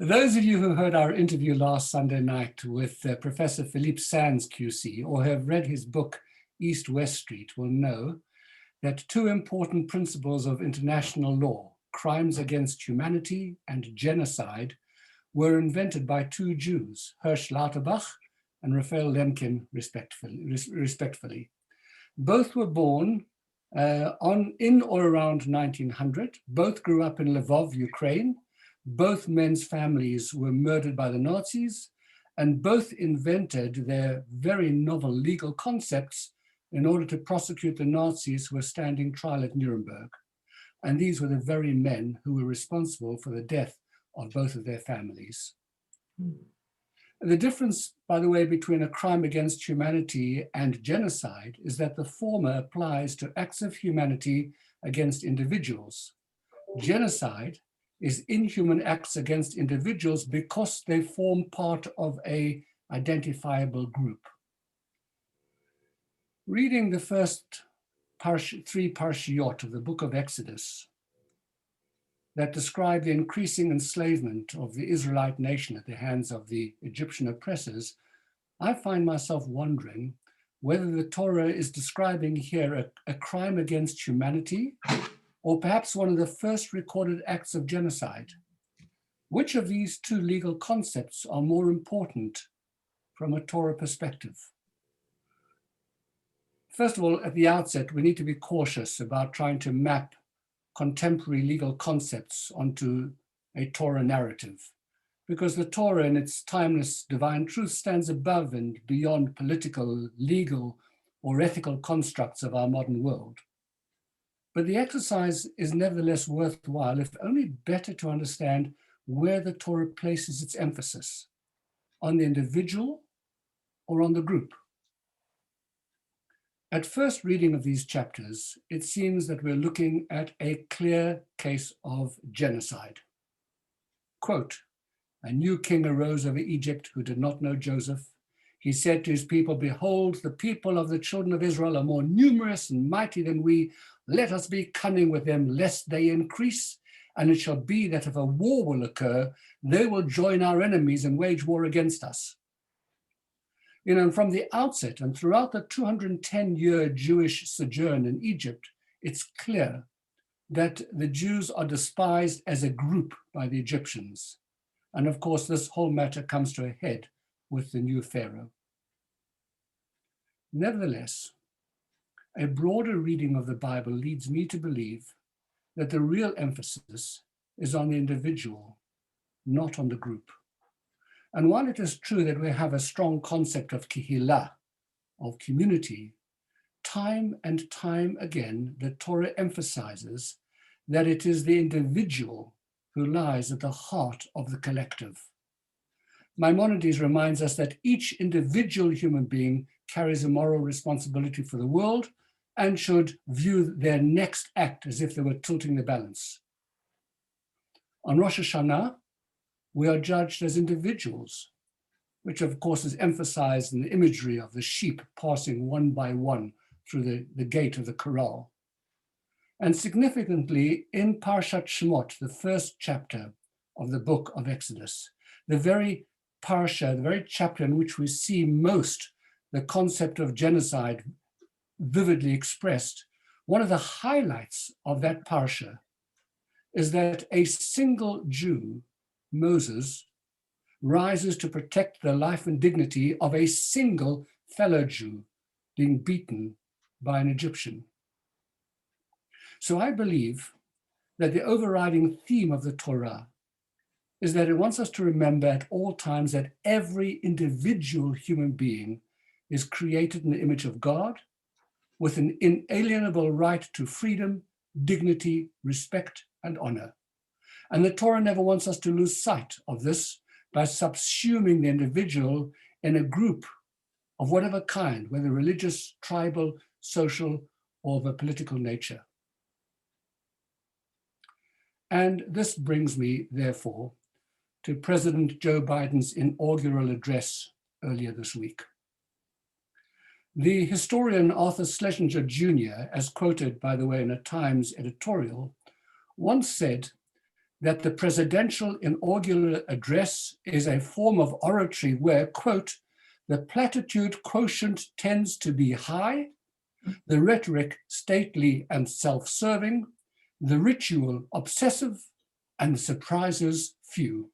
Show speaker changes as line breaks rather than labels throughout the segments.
Those of you who heard our interview last Sunday night with Professor Philippe Sands, QC, or have read his book, East-West Street, will know that two important principles of international law, crimes against humanity and genocide, were invented by two Jews, Hirsch Lauterbach and Raphael Lemkin, respectively. Both were born in or around 1900. Both grew up in Lvov, Ukraine. Both men's families were murdered by the Nazis, and both invented their very novel legal concepts in order to prosecute the Nazis who were standing trial at Nuremberg. And these were the very men who were responsible for the death of both of their families. The difference, by the way, between a crime against humanity and genocide is that the former applies to acts of humanity against individuals. Genocide is inhuman acts against individuals because they form part of an identifiable group. Reading the first three parashiyot of the book of Exodus that describe the increasing enslavement of the Israelite nation at the hands of the Egyptian oppressors, I find myself wondering whether the Torah is describing here a crime against humanity, or perhaps one of the first recorded acts of genocide. Which of these two legal concepts are more important from a Torah perspective? First of all, at the outset, we need to be cautious about trying to map contemporary legal concepts onto a Torah narrative, because the Torah in its timeless divine truth stands above and beyond political, legal, or ethical constructs of our modern world. But the exercise is nevertheless worthwhile, if only better to understand where the Torah places its emphasis, on the individual or on the group. At first reading of these chapters, it seems that we're looking at a clear case of genocide. Quote, "A new king arose over Egypt who did not know Joseph. He said to his people, 'Behold, the people of the children of Israel are more numerous and mighty than we. Let us be cunning with them, lest they increase. And it shall be that if a war will occur, they will join our enemies and wage war against us.'" And from the outset and throughout the 210-year Jewish sojourn in Egypt, it's clear that the Jews are despised as a group by the Egyptians. And of course, this whole matter comes to a head with the new Pharaoh. Nevertheless, a broader reading of the Bible leads me to believe that the real emphasis is on the individual, not on the group. And while it is true that we have a strong concept of kihila, of community, time and time again, the Torah emphasizes that it is the individual who lies at the heart of the collective. Maimonides reminds us that each individual human being carries a moral responsibility for the world and should view their next act as if they were tilting the balance. On Rosh Hashanah, we are judged as individuals, which of course is emphasized in the imagery of the sheep passing one by one through the gate of the corral. And significantly, in Parshat Shemot, the first chapter of the book of Exodus, the very parsha, the very chapter in which we see most the concept of genocide vividly expressed, one of the highlights of that parsha is that a single Jew, Moses, rises to protect the life and dignity of a single fellow Jew being beaten by an Egyptian. So I believe that the overriding theme of the Torah is that it wants us to remember at all times that every individual human being is created in the image of God with an inalienable right to freedom, dignity, respect, and honor. And the Torah never wants us to lose sight of this by subsuming the individual in a group of whatever kind, whether religious, tribal, social, or of a political nature. And this brings me, therefore, to President Joe Biden's inaugural address earlier this week. The historian Arthur Schlesinger Jr., as quoted, by the way, in a Times editorial, once said that the presidential inaugural address is a form of oratory where, quote, the platitude quotient tends to be high, the rhetoric stately and self-serving, the ritual obsessive, and the surprises few.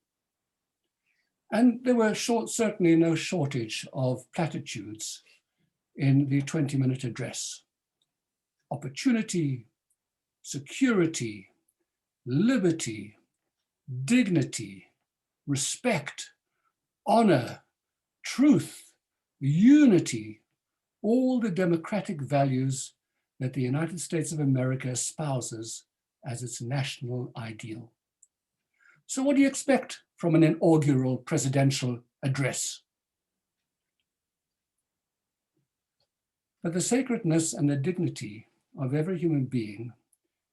And there were certainly no shortage of platitudes in the 20-minute address. Opportunity, security, liberty, dignity, respect, honor, truth, unity, all the democratic values that the United States of America espouses as its national ideal. So what do you expect from an inaugural presidential address? But the sacredness and the dignity of every human being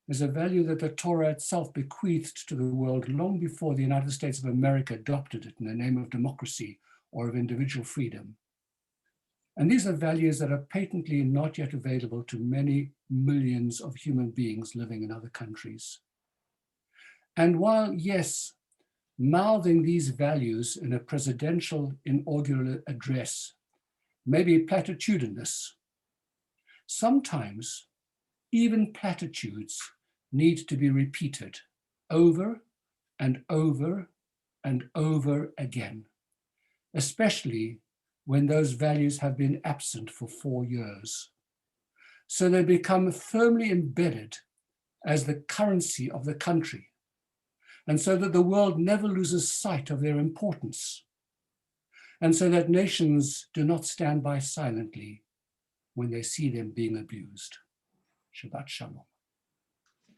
is a value that the Torah itself bequeathed to the world long before the United States of America adopted it in the name of democracy or of individual freedom. And these are values that are patently not yet available to many millions of human beings living in other countries. And while, yes, mouthing these values in a presidential inaugural address may be platitudinous, sometimes even platitudes need to be repeated over and over and over again, especially when those values have been absent for 4 years. So they become firmly embedded as the currency of the country, and so that the world never loses sight of their importance, and so that nations do not stand by silently when they see them being abused. Shabbat Shalom.